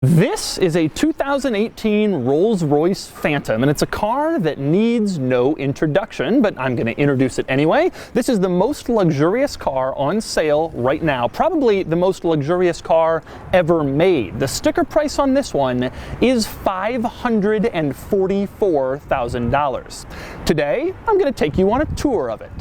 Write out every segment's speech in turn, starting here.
This is a 2018 Rolls-Royce Phantom, and it's a car that needs no introduction, but I'm going to introduce it anyway. This is the most luxurious car on sale right now, probably the most luxurious car ever made. The sticker price on this one is $544,000. Today, I'm going to take you on a tour of it.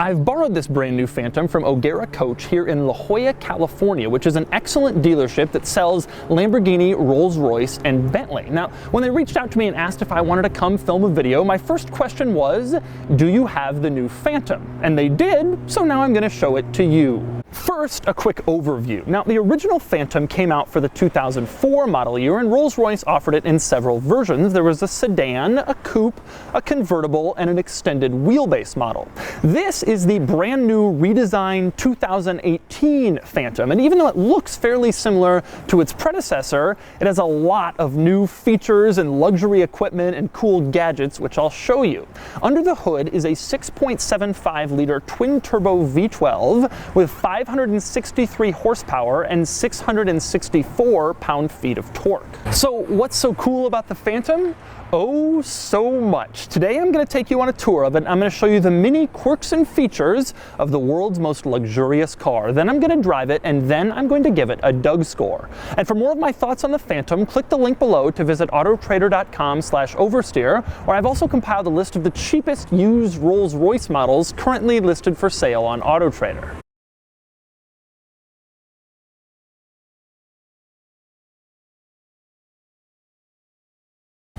I've borrowed this brand new Phantom from O'Gara Coach here in La Jolla, California, which is an excellent dealership that sells Lamborghini, Rolls-Royce, and Bentley. Now, when they reached out to me and asked if I wanted to come film a video, my first question was, do you have the new Phantom? And they did, so now I'm going to show it to you. First, a quick overview. Now, the original Phantom came out for the 2004 model year, and Rolls-Royce offered it in several versions. There was a sedan, a coupe, a convertible, and an extended wheelbase model. This is the brand new redesigned 2018 Phantom, and even though it looks fairly similar to its predecessor, it has a lot of new features and luxury equipment and cool gadgets, which I'll show you. Under the hood is a 6.75-liter twin-turbo V12 with 563 horsepower and 664 pound-feet of torque. So what's so cool about the Phantom? Oh, so much. Today I'm going to take you on a tour of it. I'm going to show you the many quirks and features of the world's most luxurious car. Then I'm going to drive it, and then I'm going to give it a Doug score. And for more of my thoughts on the Phantom, click the link below to visit autotrader.com/oversteer, where I've also compiled a list of the cheapest used Rolls-Royce models currently listed for sale on AutoTrader.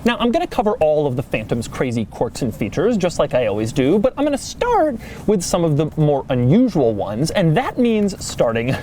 Now, I'm going to cover all of the Phantom's crazy quirks and features, just like I always do, but I'm going to start with some of the more unusual ones, and that means starting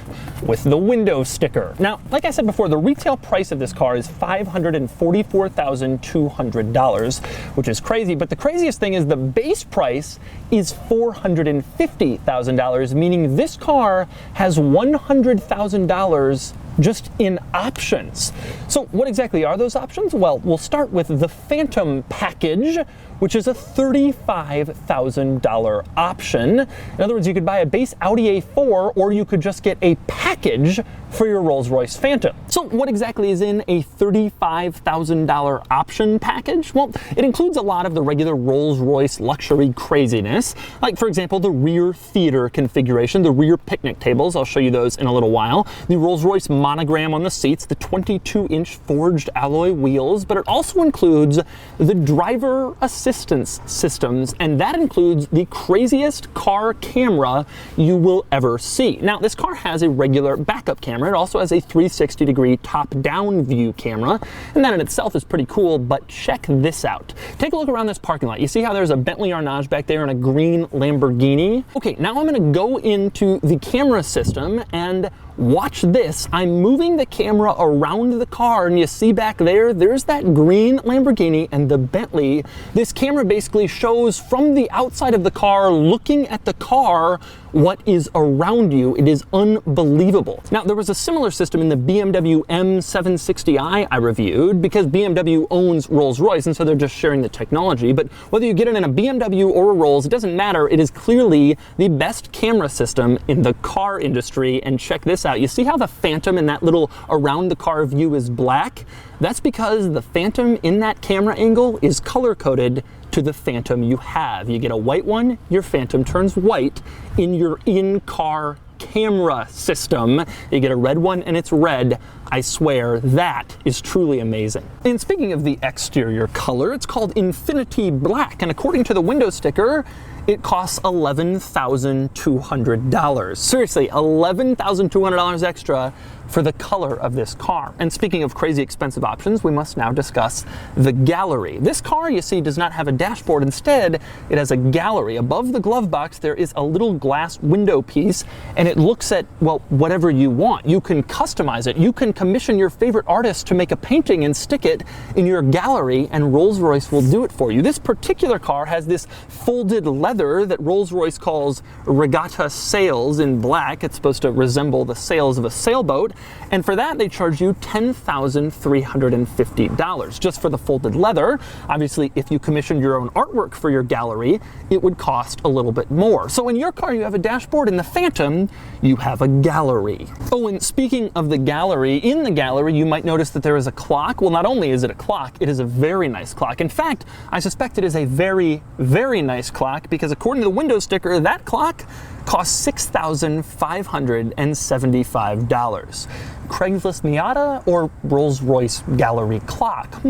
with the window sticker. Now, like I said before, the retail price of this car is $544,200, which is crazy, but the craziest thing is the base price is $450,000, meaning this car has $100,000 just in options. So what exactly are those options? Well, we'll start with the Phantom package, which is a $35,000 option. In other words, you could buy a base Audi A4, or you could just get a package for your Rolls-Royce Phantom. So what exactly is in a $35,000 option package? Well, it includes a lot of the regular Rolls-Royce luxury craziness, like, for example, the rear theater configuration, the rear picnic tables. I'll show you those in a little while. The Rolls-Royce monogram on the seats, the 22-inch forged alloy wheels, but it also includes the driver assistance systems, and that includes the craziest car camera you will ever see. Now, this car has a regular backup camera. It also has a 360-degree top-down view camera, and that in itself is pretty cool, but check this out. Take a look around this parking lot. You see how there's a Bentley Arnage back there and a green Lamborghini? Okay, now I'm going to go into the camera system and watch this. I'm moving the camera around the car, and you see back there, there's that green Lamborghini and the Bentley. This camera basically shows from the outside of the car, looking at the car, what is around you. It is unbelievable. Now, there was a similar system in the BMW M760i I reviewed, because BMW owns Rolls-Royce, and so they're just sharing the technology. But whether you get it in a BMW or a Rolls, it doesn't matter. It is clearly the best camera system in the car industry. And check this out. You see how the Phantom in that little around the car view is black? That's because the Phantom in that camera angle is color-coded to the Phantom you have. You get a white one, your Phantom turns white in your in-car camera system. You get a red one and it's red. I swear, that is truly amazing. And speaking of the exterior color, it's called Infinity Black, and according to the window sticker, it costs $11,200. Seriously, $11,200 extra for the color of this car. And speaking of crazy expensive options, we must now discuss the gallery. This car, you see, does not have a dashboard. Instead, it has a gallery. Above the glove box, there is a little glass window piece, and it looks at, well, whatever you want. You can customize it. You can commission your favorite artist to make a painting and stick it in your gallery, and Rolls-Royce will do it for you. This particular car has this folded leather leather that Rolls-Royce calls regatta sails in black. It's supposed to resemble the sails of a sailboat. And for that, they charge you $10,350 just for the folded leather. Obviously, if you commissioned your own artwork for your gallery, it would cost a little bit more. So in your car, you have a dashboard. In the Phantom, you have a gallery. Oh, and speaking of the gallery, in the gallery, you might notice that there is a clock. Well, not only is it a clock, it is a very nice clock. In fact, I suspect it is a very, very nice clock because according to the window sticker, that clock costs $6,575. Craigslist Miata or Rolls-Royce Gallery clock?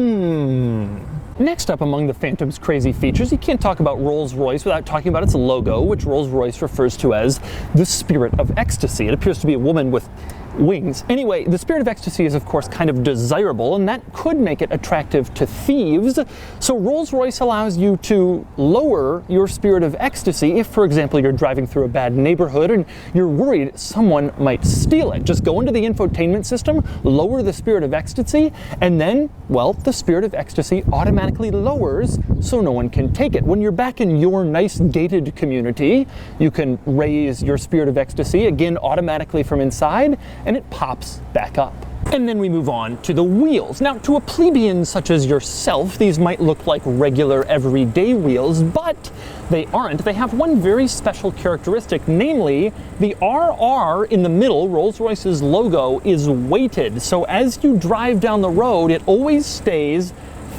Next up among the Phantom's crazy features, you can't talk about Rolls-Royce without talking about its logo, which Rolls-Royce refers to as the Spirit of Ecstasy. It appears to be a woman with wings. Anyway, the Spirit of Ecstasy is of course kind of desirable, and that could make it attractive to thieves. So Rolls-Royce allows you to lower your Spirit of Ecstasy if, for example, you're driving through a bad neighborhood and you're worried someone might steal it. Just go into the infotainment system, lower the Spirit of Ecstasy, and then, well, the Spirit of Ecstasy automatically lowers so no one can take it. When you're back in your nice gated community, you can raise your Spirit of Ecstasy again automatically from inside, and it pops back up. And then we move on to the wheels. Now, to a plebeian such as yourself, these might look like regular everyday wheels, but they aren't. They have one very special characteristic, namely the RR in the middle, Rolls-Royce's logo, is weighted. So as you drive down the road, it always stays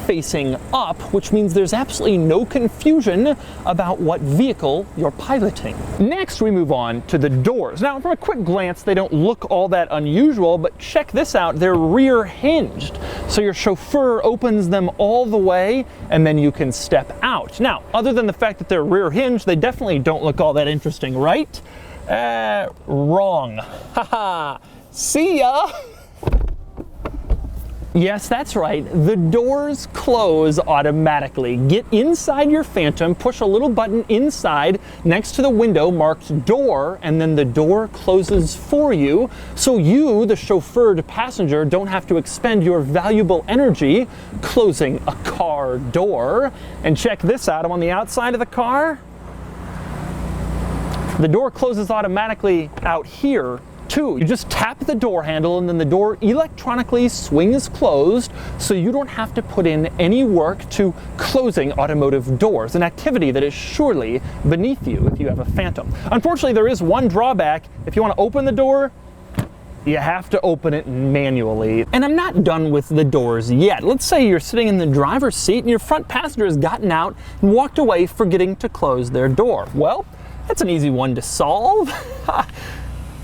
facing up, which means there's absolutely no confusion about what vehicle you're piloting. Next, we move on to the doors. Now, from a quick glance, they don't look all that unusual, but check this out. They're rear hinged. So your chauffeur opens them all the way, and then you can step out. Now, other than the fact that they're rear hinged, they definitely don't look all that interesting, right? Wrong. Haha. See ya! Yes, that's right. The doors close automatically. Get inside your Phantom, push a little button inside next to the window marked door, and then the door closes for you. So you, the chauffeured passenger, don't have to expend your valuable energy closing a car door. And check this out, I'm on the outside of the car. The door closes automatically out here too. You just tap the door handle and then the door electronically swings closed, so you don't have to put in any work to closing automotive doors, an activity that is surely beneath you if you have a Phantom. Unfortunately, there is one drawback. If you want to open the door, you have to open it manually. And I'm not done with the doors yet. Let's say you're sitting in the driver's seat and your front passenger has gotten out and walked away forgetting to close their door. Well, that's an easy one to solve.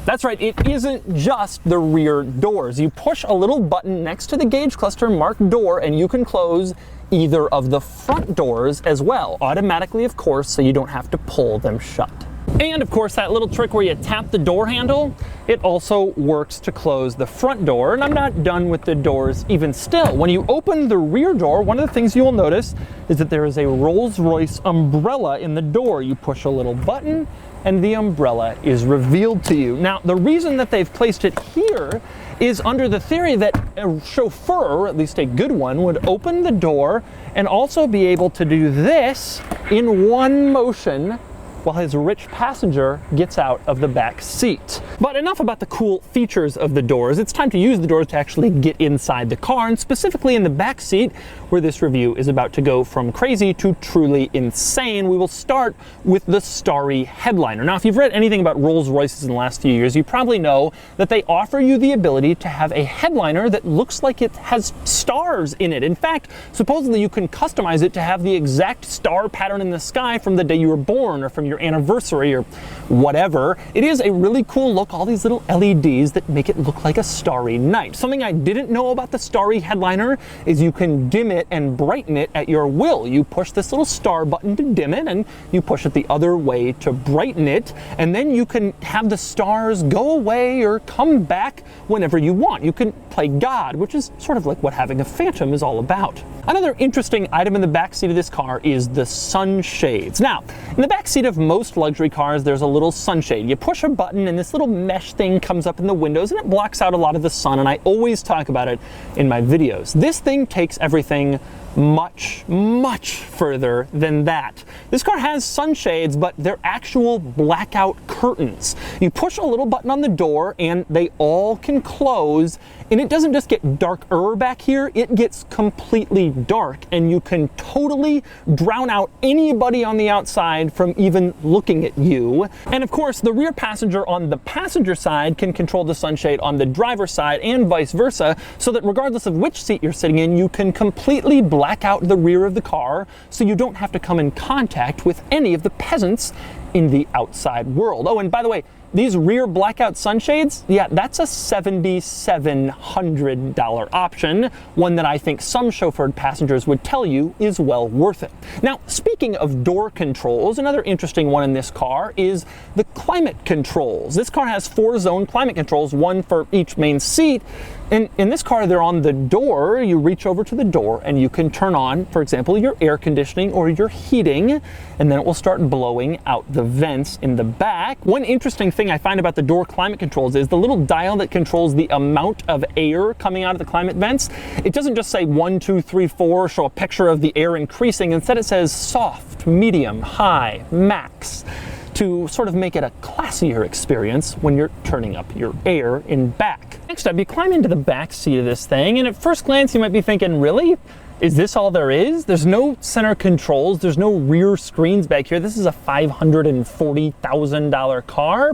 That's right, it isn't just the rear doors. You push a little button next to the gauge cluster marked door and you can close either of the front doors as well, automatically of course, so you don't have to pull them shut. And of course, that little trick where you tap the door handle, it also works to close the front door. And I'm not done with the doors even still. When you open the rear door, one of the things you will notice is that there is a Rolls-Royce umbrella in the door. You push a little button and the umbrella is revealed to you. Now, the reason that they've placed it here is under the theory that a chauffeur, or at least a good one, would open the door and also be able to do this in one motion while his rich passenger gets out of the back seat. But enough about the cool features of the doors. It's time to use the doors to actually get inside the car, and specifically in the back seat, where this review is about to go from crazy to truly insane. We will start with the Starry headliner. Now, if you've read anything about Rolls-Royces in the last few years, you probably know that they offer you the ability to have a headliner that looks like it has stars in it. In fact, supposedly you can customize it to have the exact star pattern in the sky from the day you were born or from your anniversary or whatever. It is a really cool look, all these little LEDs that make it look like a starry night. Something I didn't know about the Starry headliner is you can dim it and brighten it at your will. You push this little star button to dim it and you push it the other way to brighten it, and then you can have the stars go away or come back whenever you want. You can play God, which is sort of like what having a Phantom is all about. Another interesting item in the back seat of this car is the sunshades. Now, in the back seat of most luxury cars, there's a little sunshade. You push a button and this little mesh thing comes up in the windows and it blocks out a lot of the sun, and I always talk about it in my videos. This thing takes everything much, much further than that. This car has sunshades, but they're actual blackout curtains. You push a little button on the door and they all can close, and it doesn't just get darker back here, it gets completely dark, and you can totally drown out anybody on the outside from even looking at you. And of course, the rear passenger on the passenger side can control the sunshade on the driver's side and vice versa, so that regardless of which seat you're sitting in, you can completely black out the rear of the car so you don't have to come in contact with any of the peasants in the outside world. Oh, and by the way, these rear blackout sunshades, yeah, that's a $7,700 option, one that I think some chauffeured passengers would tell you is well worth it. Now, speaking of door controls, another interesting one in this car is the climate controls. This car has 4-zone climate controls, one for each main seat. And in this car, they're on the door. You reach over to the door and you can turn on, for example, your air conditioning or your heating, and then it will start blowing out the vents in the back. One interesting thing I find about the door climate controls is the little dial that controls the amount of air coming out of the climate vents. It doesn't just say 1, 2, 3, 4, show a picture of the air increasing. Instead, it says soft, medium, high, max, to sort of make it a classier experience when you're turning up your air in back. Next up, you climb into the back seat of this thing, and at first glance you might be thinking, really? Is this all there is? There's no center controls, there's no rear screens back here. This is a $540,000 car.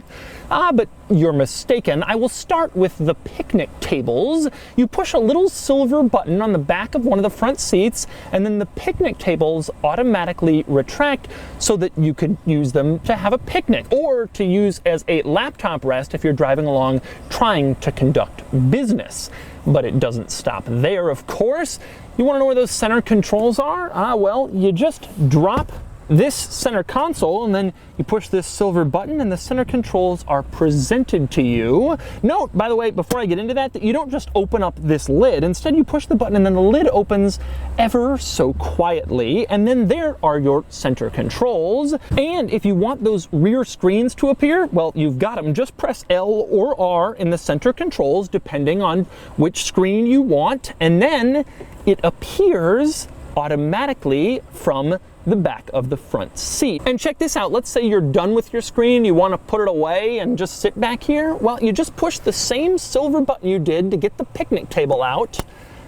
But you're mistaken. I will start with the picnic tables. You push a little silver button on the back of one of the front seats, and then the picnic tables automatically retract so that you could use them to have a picnic or to use as a laptop rest if you're driving along trying to conduct business. But it doesn't stop there, of course. You want to know where those center controls are? Well, you just drop this center console and then you push this silver button and the center controls are presented to you. Note, by the way, before I get into that you don't just open up this lid. Instead, you push the button and then the lid opens ever so quietly, and then there are your center controls. And if you want those rear screens to appear, well, you've got them. Just press L or R in the center controls depending on which screen you want, and then it appears automatically from the back of the front seat. And check this out, let's say you're done with your screen, you want to put it away and just sit back here. Well, you just push the same silver button you did to get the picnic table out,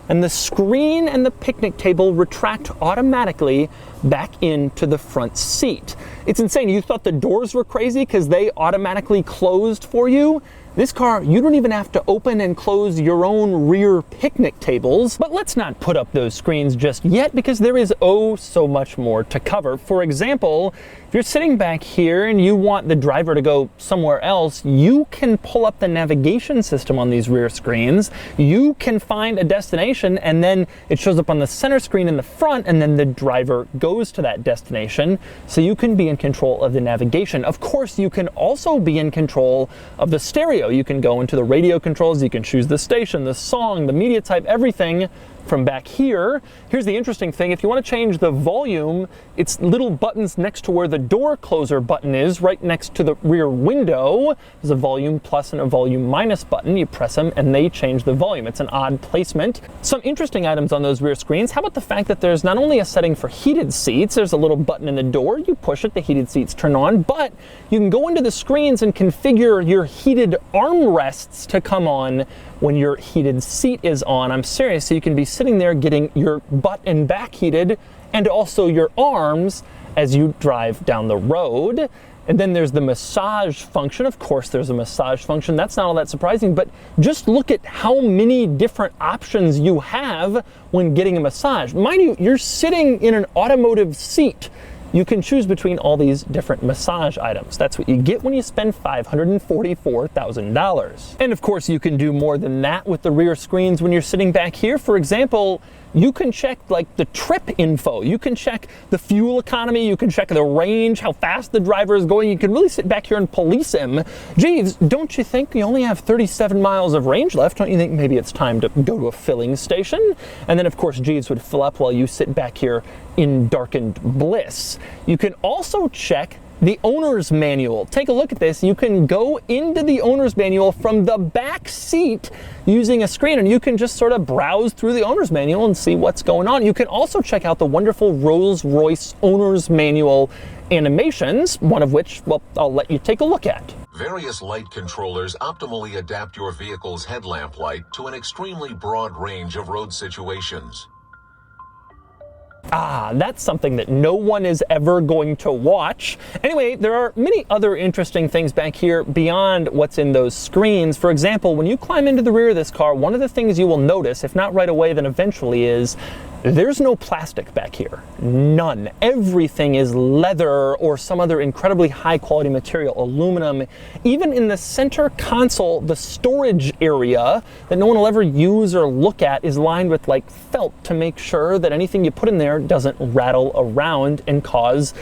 and the screen and the picnic table retract automatically back into the front seat. It's insane. You thought the doors were crazy because they automatically closed for you? This car, you don't even have to open and close your own rear picnic tables. But let's not put up those screens just yet, because there is oh so much more to cover. For example, if you're sitting back here and you want the driver to go somewhere else, you can pull up the navigation system on these rear screens. You can find a destination and then it shows up on the center screen in the front, and then the driver goes to that destination. So you can be in control of the navigation. Of course, you can also be in control of the stereo. You can go into the radio controls, you can choose the station, the song, the media type, everything from back here. Here's the interesting thing. If you want to change the volume, it's little buttons next to where the door closer button is, right next to the rear window. There's a volume plus and a volume minus button. You press them and they change the volume. It's an odd placement. Some interesting items on those rear screens. How about the fact that there's not only a setting for heated seats, there's a little button in the door. You push it, the heated seats turn on, but you can go into the screens and configure your heated armrests to come on when your heated seat is on. I'm serious. So you can be sitting there getting your butt and back heated, and also your arms as you drive down the road. And then there's the massage function. Of course, there's a massage function. That's not all that surprising, but just look at how many different options you have when getting a massage. Mind you, you're sitting in an automotive seat. You can choose between all these different massage items. That's what you get when you spend $544,000. And of course, you can do more than that with the rear screens when you're sitting back here. For example, you can check like the trip info. You can check the fuel economy. You can check the range, how fast the driver is going. You can really sit back here and police him. Jeeves, don't you think you only have 37 miles of range left? Don't you think maybe it's time to go to a filling station? And then of course, Jeeves would fill up while you sit back here in darkened bliss. You can also check the owner's manual. Take a look at this. You can go into the owner's manual from the back seat using a screen, and you can just sort of browse through the owner's manual and see what's going on. You can also check out the wonderful Rolls-Royce owner's manual animations, one of which, well, I'll let you take a look at. Various light controllers optimally adapt your vehicle's headlamp light to an extremely broad range of road situations. Ah, that's something that no one is ever going to watch. Anyway, there are many other interesting things back here beyond what's in those screens. For example, when you climb into the rear of this car, one of the things you will notice, if not right away, then eventually, is there's no plastic back here. None. Everything is leather or some other incredibly high quality material, aluminum. Even in the center console, the storage area that no one will ever use or look at is lined with like felt to make sure that anything you put in there doesn't rattle around and cause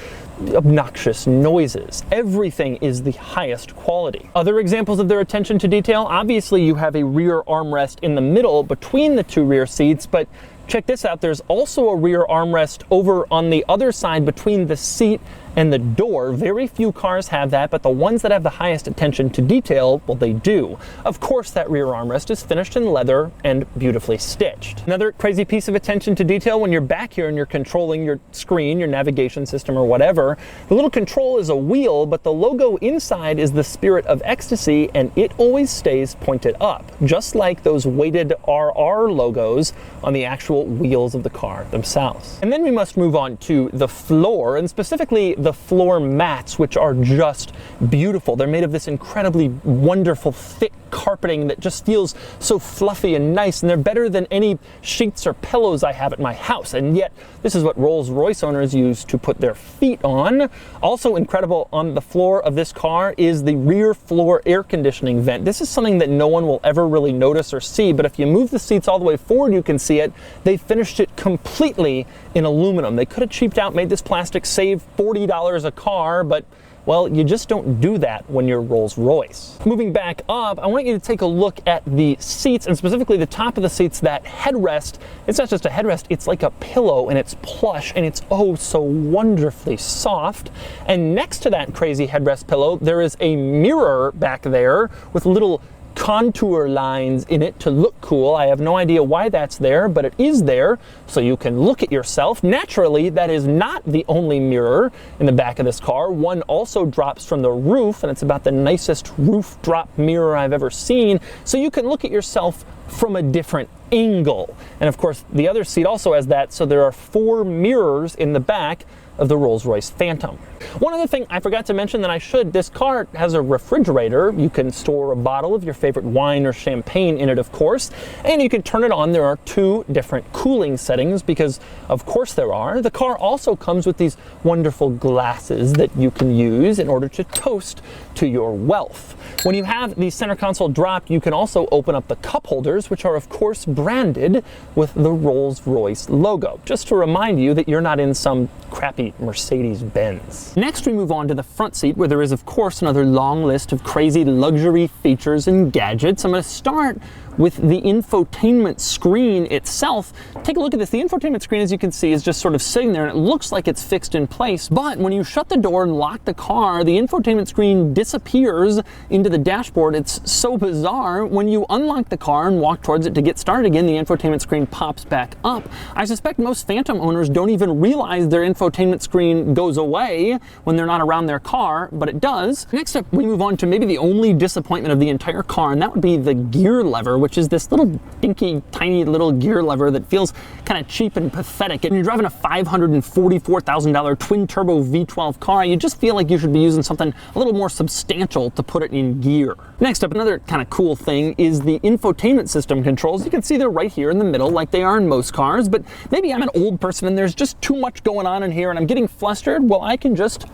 obnoxious noises. Everything is the highest quality. Other examples of their attention to detail, obviously you have a rear armrest in the middle between the two rear seats, but check this out, there's also a rear armrest over on the other side between the seat and the door. Very few cars have that, but the ones that have the highest attention to detail, well, they do. Of course, that rear armrest is finished in leather and beautifully stitched. Another crazy piece of attention to detail, when you're back here and you're controlling your screen, your navigation system or whatever, the little control is a wheel, but the logo inside is the Spirit of Ecstasy, and it always stays pointed up, just like those weighted RR logos on the actual wheels of the car themselves. And then we must move on to the floor, and specifically the floor mats, which are just beautiful. They're made of this incredibly wonderful thick carpeting that just feels so fluffy and nice, and they're better than any sheets or pillows I have at my house, and yet this is what Rolls-Royce owners use to put their feet on. Also incredible on the floor of this car is the rear floor air conditioning vent. This is something that no one will ever really notice or see, but if you move the seats all the way forward, you can see it. They finished it completely in aluminum. They could have cheaped out, made this plastic, save $40 a car, but well, you just don't do that when you're Rolls-Royce. Moving back up, I want you to take a look at the seats, and specifically the top of the seats, that headrest. It's not just a headrest, it's like a pillow, and it's plush, and it's oh so wonderfully soft. And next to that crazy headrest pillow, there is a mirror back there with little contour lines in it to look cool. I have no idea why that's there, but it is there so you can look at yourself. Naturally, that is not the only mirror in the back of this car. One also drops from the roof, and it's about the nicest roof drop mirror I've ever seen, so you can look at yourself from a different angle. And of course, the other seat also has that, so there are 4 mirrors in the back of the Rolls-Royce Phantom. One other thing I forgot to mention that I should, this car has a refrigerator. You can store a bottle of your favorite wine or champagne in it, of course, and you can turn it on. There are 2 different cooling settings because, of course, there are. The car also comes with these wonderful glasses that you can use in order to toast to your wealth. When you have the center console dropped, you can also open up the cup holders, which are, of course, branded with the Rolls-Royce logo, just to remind you that you're not in some crappy Mercedes-Benz. Next, we move on to the front seat, where there is, of course, another long list of crazy luxury features and gadgets. I'm going to start with the infotainment screen itself. Take a look at this. The infotainment screen, as you can see, is just sort of sitting there, and it looks like it's fixed in place. But when you shut the door and lock the car, the infotainment screen disappears into the dashboard. It's so bizarre. When you unlock the car and walk towards it to get started again, the infotainment screen pops back up. I suspect most Phantom owners don't even realize their infotainment screen goes away when they're not around their car, but it does. Next up, we move on to maybe the only disappointment of the entire car, and that would be the gear lever, which is this little dinky, tiny little gear lever that feels kind of cheap and pathetic. And you're driving a $544,000 twin-turbo V12 car, you just feel like you should be using something a little more substantial to put it in gear. Next up, another kind of cool thing is the infotainment system controls. You can see they're right here in the middle like they are in most cars, but maybe I'm an old person and there's just too much going on in here and I'm getting flustered. Well, I can just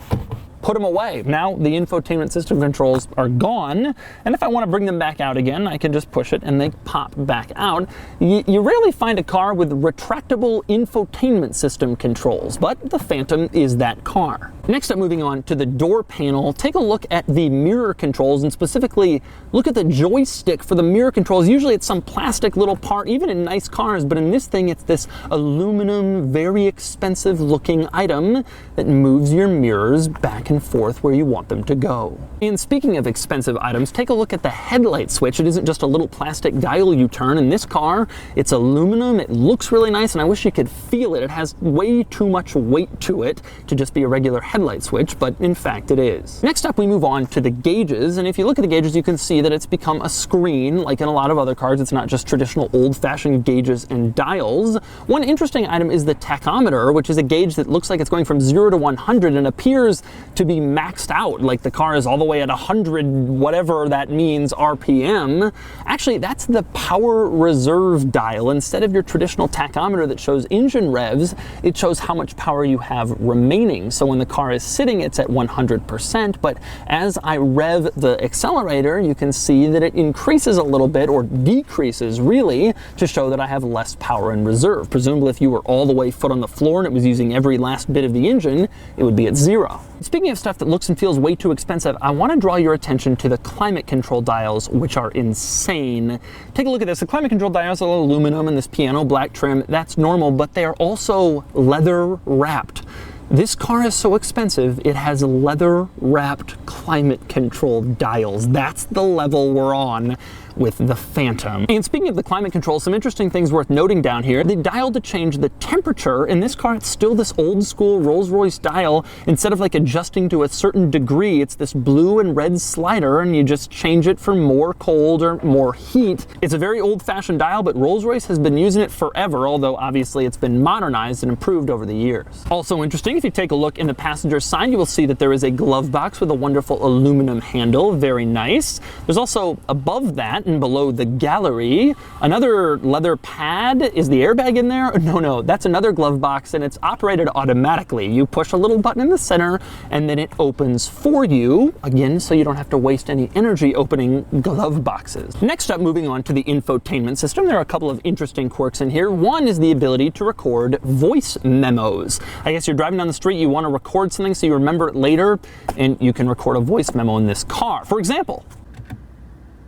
put them away. Now the infotainment system controls are gone, and if I want to bring them back out again, I can just push it and they pop back out. You rarely find a car with retractable infotainment system controls, but the Phantom is that car. Next up, moving on to the door panel, take a look at the mirror controls, and specifically look at the joystick for the mirror controls. Usually it's some plastic little part, even in nice cars, but in this thing it's this aluminum, very expensive looking item that moves your mirrors back and forth where you want them to go. And speaking of expensive items, take a look at the headlight switch. It isn't just a little plastic dial you turn. In this car, it's aluminum. It looks really nice, and I wish you could feel it. It has way too much weight to it to just be a regular headlight switch, but in fact it is. Next up, we move on to the gauges, and if you look at the gauges, you can see that it's become a screen. Like in a lot of other cars, it's not just traditional old-fashioned gauges and dials. One interesting item is the tachometer, which is a gauge that looks like it's going from 0 to 100 and appears to be maxed out, like the car is all the way at 100, whatever that means, RPM. Actually, that's the power reserve dial. Instead of your traditional tachometer that shows engine revs, it shows how much power you have remaining. So when the car is sitting, it's at 100%, but as I rev the accelerator, you can see that it increases a little bit, or decreases really, to show that I have less power in reserve. Presumably if you were all the way foot on the floor and it was using every last bit of the engine, it would be at 0. Speaking of stuff that looks and feels way too expensive, I want to draw your attention to the climate control dials, which are insane. Take a look at this. The climate control dials are aluminum and this piano black trim. That's normal, but they are also leather wrapped. This car is so expensive, it has leather-wrapped climate control dials. That's the level we're on with the Phantom. And speaking of the climate control, some interesting things worth noting down here. The dial to change the temperature, in this car it's still this old school Rolls-Royce dial. Instead of like adjusting to a certain degree, it's this blue and red slider, and you just change it for more cold or more heat. It's a very old-fashioned dial, but Rolls-Royce has been using it forever, although obviously it's been modernized and improved over the years. Also interesting, if you take a look in the passenger side, you will see that there is a glove box with a wonderful aluminum handle, very nice. There's also above that and below the gallery another leather pad. Is the airbag in there? No, that's another glove box, and it's operated automatically. You push a little button in the center and then it opens for you, again, so you don't have to waste any energy opening glove boxes. Next up, moving on to the infotainment system, there are a couple of interesting quirks in here. One is the ability to record voice memos. I guess you're driving down the street, you want to record something so you remember it later, and you can record a voice memo in this car. For example,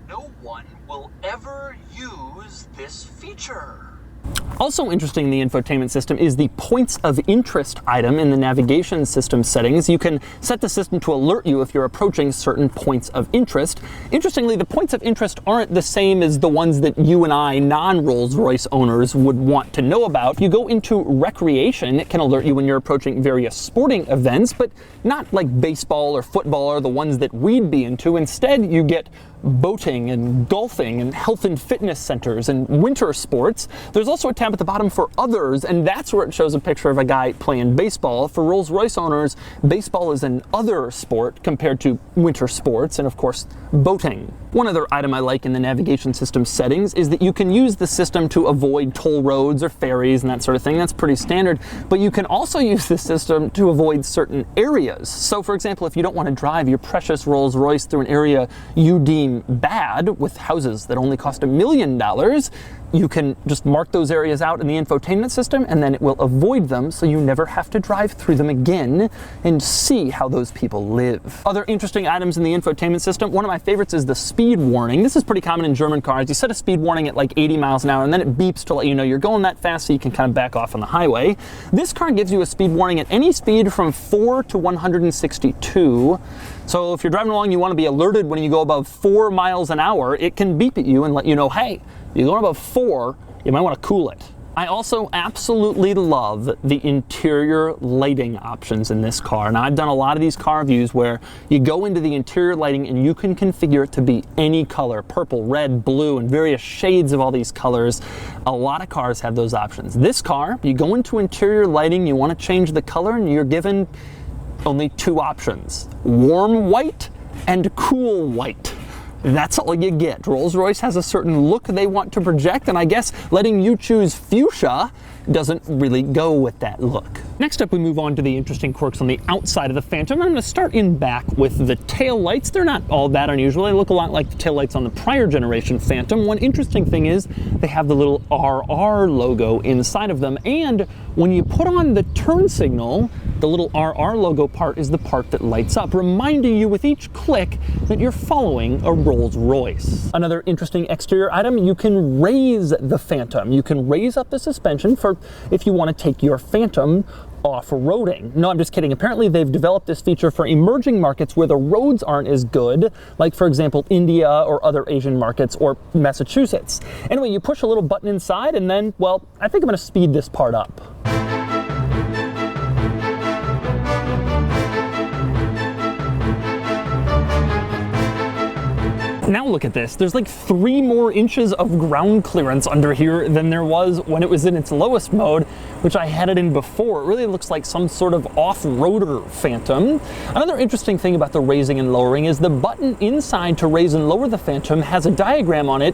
no one will ever use this feature. Also interesting in the infotainment system is the points of interest item in the navigation system settings. You can set the system to alert you if you're approaching certain points of interest. Interestingly, the points of interest aren't the same as the ones that you and I, non-Rolls-Royce owners, would want to know about. You go into recreation, it can alert you when you're approaching various sporting events, but not like baseball or football or the ones that we'd be into. Instead, you get boating and golfing and health and fitness centers and winter sports. There's also a tab at the bottom for others, and that's where it shows a picture of a guy playing baseball. For Rolls-Royce owners, baseball is an other sport compared to winter sports and, of course, boating. One other item I like in the navigation system settings is that you can use the system to avoid toll roads or ferries and that sort of thing. That's pretty standard, but you can also use the system to avoid certain areas. So, for example, if you don't want to drive your precious Rolls-Royce through an area you deem bad with houses that only cost $1 million, you can just mark those areas out in the infotainment system, and then it will avoid them so you never have to drive through them again and see how those people live. Other interesting items in the infotainment system, one of my favorites is the speed warning. This is pretty common in German cars. You set a speed warning at like 80 miles an hour, and then it beeps to let you know you're going that fast so you can kind of back off on the highway. This car gives you a speed warning at any speed from 4 to 162. So if you're driving along, you want to be alerted when you go above 4 miles an hour, it can beep at you and let you know, hey, you're going above 4, you might want to cool it. I also absolutely love the interior lighting options in this car. Now, I've done a lot of these car reviews where you go into the interior lighting and you can configure it to be any color, purple, red, blue, and various shades of all these colors. A lot of cars have those options. This car, you go into interior lighting, you want to change the color, and you're given only 2 options: warm white and cool white. That's all you get. Rolls-Royce has a certain look they want to project, and I guess letting you choose fuchsia doesn't really go with that look. Next up, we move on to the interesting quirks on the outside of the Phantom. I'm going to start in back with the tail lights. They're not all that unusual. They look a lot like the tail lights on the prior generation Phantom. One interesting thing is they have the little RR logo inside of them, and when you put on the turn signal, The little RR logo part is the part that lights up, reminding you with each click that you're following a Rolls-Royce. Another interesting exterior item, you can raise the Phantom. You can raise up the suspension for if you want to take your Phantom off-roading. No, I'm just kidding. Apparently they've developed this feature for emerging markets where the roads aren't as good, like for example India or other Asian markets or Massachusetts. Anyway, you push a little button inside and then, well, I think I'm going to speed this part up. Now look at this, there's like 3 more inches of ground clearance under here than there was when it was in its lowest mode, which I had it in before. It really looks like some sort of off-roader Phantom. Another interesting thing about the raising and lowering is the button inside to raise and lower the Phantom has a diagram on it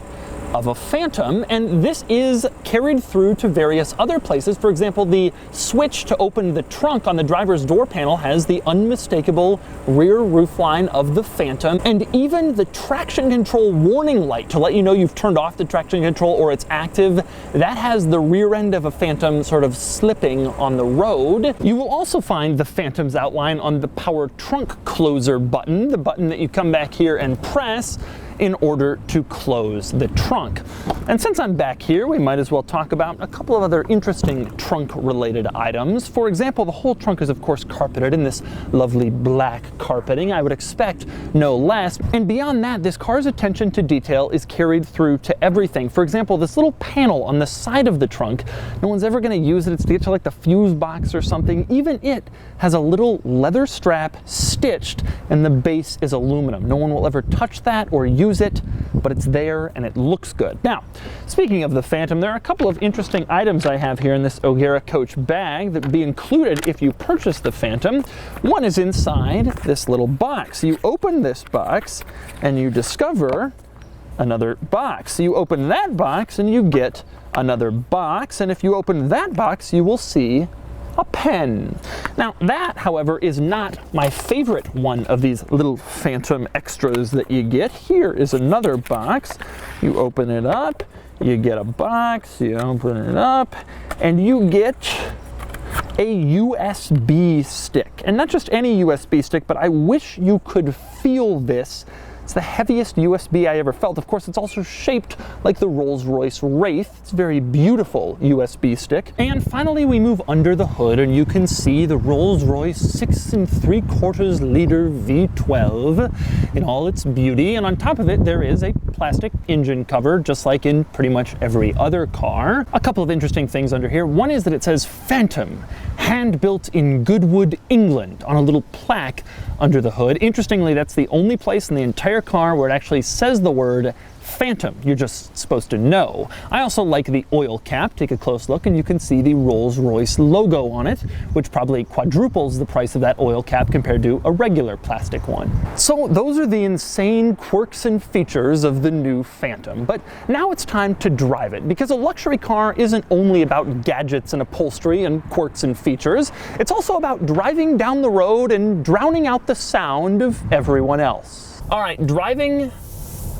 of a Phantom, and this is carried through to various other places. For example, the switch to open the trunk on the driver's door panel has the unmistakable rear roofline of the Phantom, and even the traction control warning light to let you know you've turned off the traction control or it's active, that has the rear end of a Phantom sort of slipping on the road. You will also find the Phantom's outline on the power trunk closer button, the button that you come back here and press in order to close the trunk. And since I'm back here, we might as well talk about a couple of other interesting trunk-related items. For example, the whole trunk is of course carpeted in this lovely black carpeting. I would expect no less. And beyond that, this car's attention to detail is carried through to everything. For example, this little panel on the side of the trunk, no one's ever going to use it. It's to get to like the fuse box or something. Even it has a little leather strap stitched, and the base is aluminum. No one will ever touch that or use it, but it's there and it looks good. Now, speaking of the Phantom, there are a couple of interesting items I have here in this O'Gara Coach bag that would be included if you purchase the Phantom. One is inside this little box. You open this box and you discover another box. You open that box and you get another box, and if you open that box, you will see a pen. Now that, however, is not my favorite one of these little Phantom extras that you get. Here is another box. You open it up, you get a box, you open it up, and you get a USB stick. And not just any USB stick, but I wish you could feel this. It's the heaviest USB I ever felt. Of course, it's also shaped like the Rolls-Royce Wraith. It's a very beautiful USB stick. And finally, we move under the hood and you can see the Rolls-Royce 6 3/4 liter V12 in all its beauty. And on top of it, there is a plastic engine cover, just like in pretty much every other car. A couple of interesting things under here. One is that it says Phantom, hand-built in Goodwood, England, on a little plaque under the hood. Interestingly, that's the only place in the entire car where it actually says the word Phantom. You're just supposed to know. I also like the oil cap. Take a close look and you can see the Rolls-Royce logo on it, which probably quadruples the price of that oil cap compared to a regular plastic one. So those are the insane quirks and features of the new Phantom. But now it's time to drive it, because a luxury car isn't only about gadgets and upholstery and quirks and features. It's also about driving down the road and drowning out the sound of everyone else. All right, driving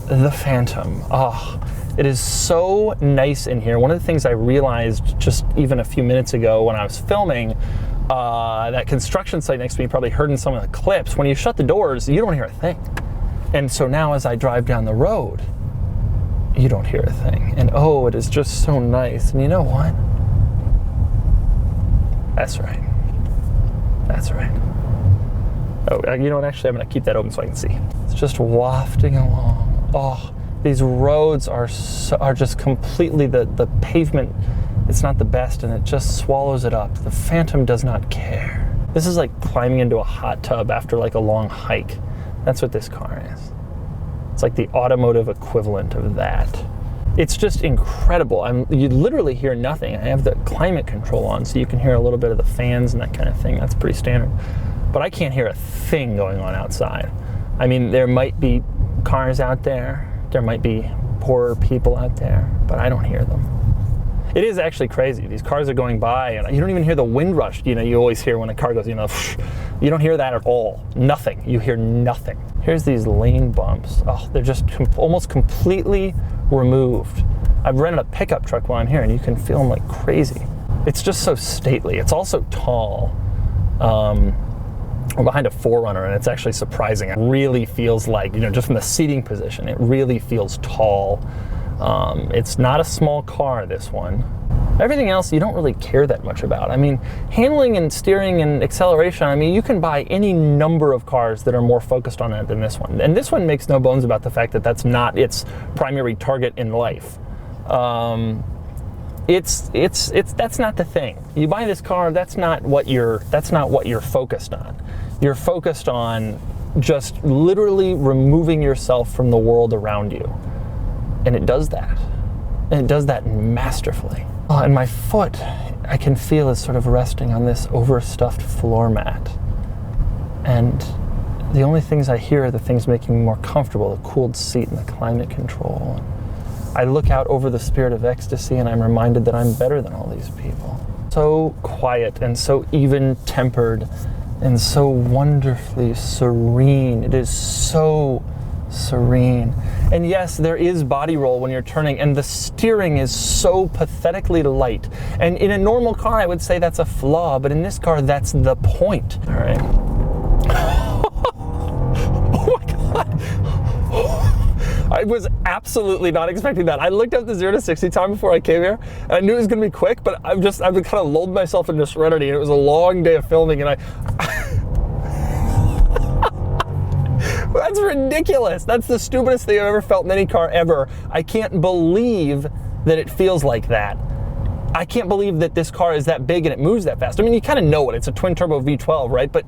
the Phantom. Oh, it is so nice in here. One of the things I realized just even a few minutes ago when I was filming that construction site next to me, you probably heard in some of the clips, when you shut the doors, you don't hear a thing. And so now as I drive down the road, you don't hear a thing. And oh, it is just so nice. And you know what? That's right. That's right. Oh, you know what? Actually, I'm going to keep that open so I can see. It's just wafting along. Oh, these roads are just completely, the pavement, it's not the best, and it just swallows it up. The Phantom does not care. This is like climbing into a hot tub after like a long hike. That's what this car is. It's like the automotive equivalent of that. It's just incredible. You literally hear nothing. I have the climate control on, so you can hear a little bit of the fans and that kind of thing. That's pretty standard. But I can't hear a thing going on outside. I mean, there might be cars out there, there might be poorer people out there, but I don't hear them. It is actually crazy. These cars are going by and you don't even hear the wind rush. You know, you always hear when a car goes, you know, you don't hear that at all. Nothing. You hear nothing. Here's these lane bumps. Oh, they're just almost completely removed. I've rented a pickup truck while I'm here and you can feel them like crazy. It's just so stately. It's also tall. We're behind a 4Runner, and it's actually surprising. It really feels like, just from the seating position, it really feels tall. It's not a small car, this one. Everything else you don't really care that much about. I mean, handling and steering and acceleration, I mean, you can buy any number of cars that are more focused on that than this one. And this one makes no bones about the fact that that's not its primary target in life. That's not the thing. You buy this car, that's not what you're focused on. You're focused on just literally removing yourself from the world around you. And it does that. And it does that masterfully. Oh, and my foot, I can feel, is sort of resting on this overstuffed floor mat. And the only things I hear are the things making me more comfortable, the cooled seat and the climate control. I look out over the Spirit of Ecstasy and I'm reminded that I'm better than all these people. So quiet and so even-tempered and so wonderfully serene. It is so serene. And yes, there is body roll when you're turning, and the steering is so pathetically light. And in a normal car, I would say that's a flaw, but in this car, that's the point. All right. Oh my God. I was absolutely not expecting that. I looked up the 0 to 60 time before I came here, and I knew it was going to be quick, but I've kind of lulled myself into serenity, and it was a long day of filming, and that's ridiculous. That's the stupidest thing I've ever felt in any car ever. I can't believe that it feels like that. I can't believe that this car is that big and it moves that fast. I mean, you kind of know it. It's a twin turbo V12, right? But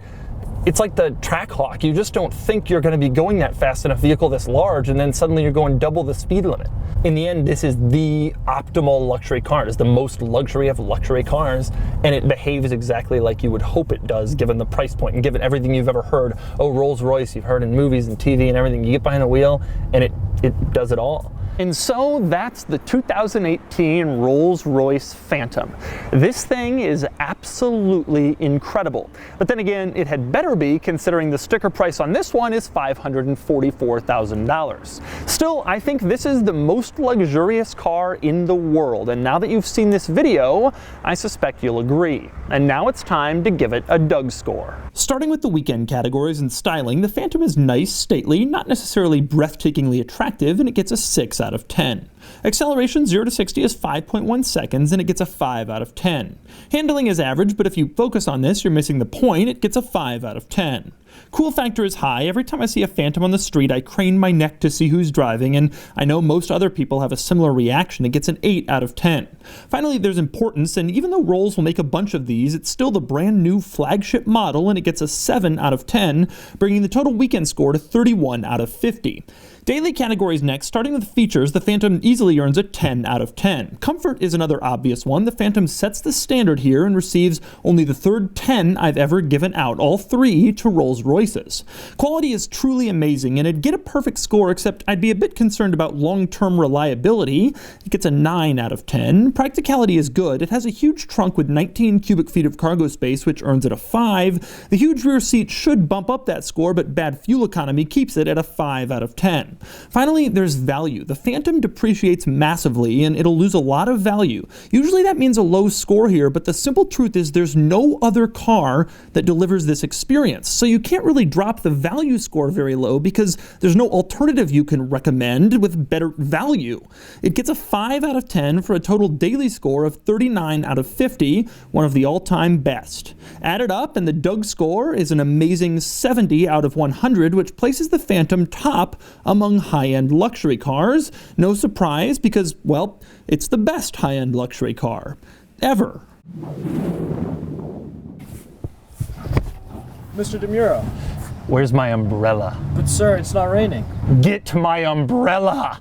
it's like the Trackhawk. You just don't think you're going to be going that fast in a vehicle this large, and then suddenly you're going double the speed limit. In the end, this is the optimal luxury car. It's the most luxury of luxury cars, and it behaves exactly like you would hope it does, given the price point and given everything you've ever heard. Oh, Rolls-Royce, you've heard in movies and TV and everything. You get behind the wheel, and it does it all. And so that's the 2018 Rolls-Royce Phantom. This thing is absolutely incredible. But then again, it had better be, considering the sticker price on this one is $544,000. Still, I think this is the most luxurious car in the world, and now that you've seen this video, I suspect you'll agree. And now it's time to give it a Doug score. Starting with the weekend categories and styling, the Phantom is nice, stately, not necessarily breathtakingly attractive, and it gets a 6 out of 10. Acceleration 0 to 60 is 5.1 seconds, and it gets a 5 out of 10. Handling is average, but if you focus on this, you're missing the point. It gets a 5 out of 10. Cool factor is high. Every time I see a Phantom on the street, I crane my neck to see who's driving, and I know most other people have a similar reaction. It gets an 8 out of 10. Finally, there's importance, and even though Rolls will make a bunch of these, it's still the brand new flagship model, and it gets a 7 out of 10, bringing the total weekend score to 31 out of 50. Daily categories next. Starting with features, the Phantom easily earns a 10 out of 10. Comfort is another obvious one. The Phantom sets the standard here and receives only the third 10 I've ever given out, all 3 to Rolls-Royces. Quality is truly amazing, and it'd get a perfect score, except I'd be a bit concerned about long-term reliability. It gets a 9 out of 10. Practicality is good. It has a huge trunk with 19 cubic feet of cargo space, which earns it a 5. The huge rear seat should bump up that score, but bad fuel economy keeps it at a 5 out of 10. Finally, there's value. The Phantom depreciates massively, and it'll lose a lot of value. Usually that means a low score here, but the simple truth is there's no other car that delivers this experience. So you can't really drop the value score very low because there's no alternative you can recommend with better value. It gets a 5 out of 10 for a total daily score of 39 out of 50, one of the all-time best. Add it up, and the Doug score is an amazing 70 out of 100, which places the Phantom top among high-end luxury cars. No surprise, because, well, it's the best high-end luxury car ever. Mr. DeMuro. Where's my umbrella? But sir, it's not raining. Get my umbrella!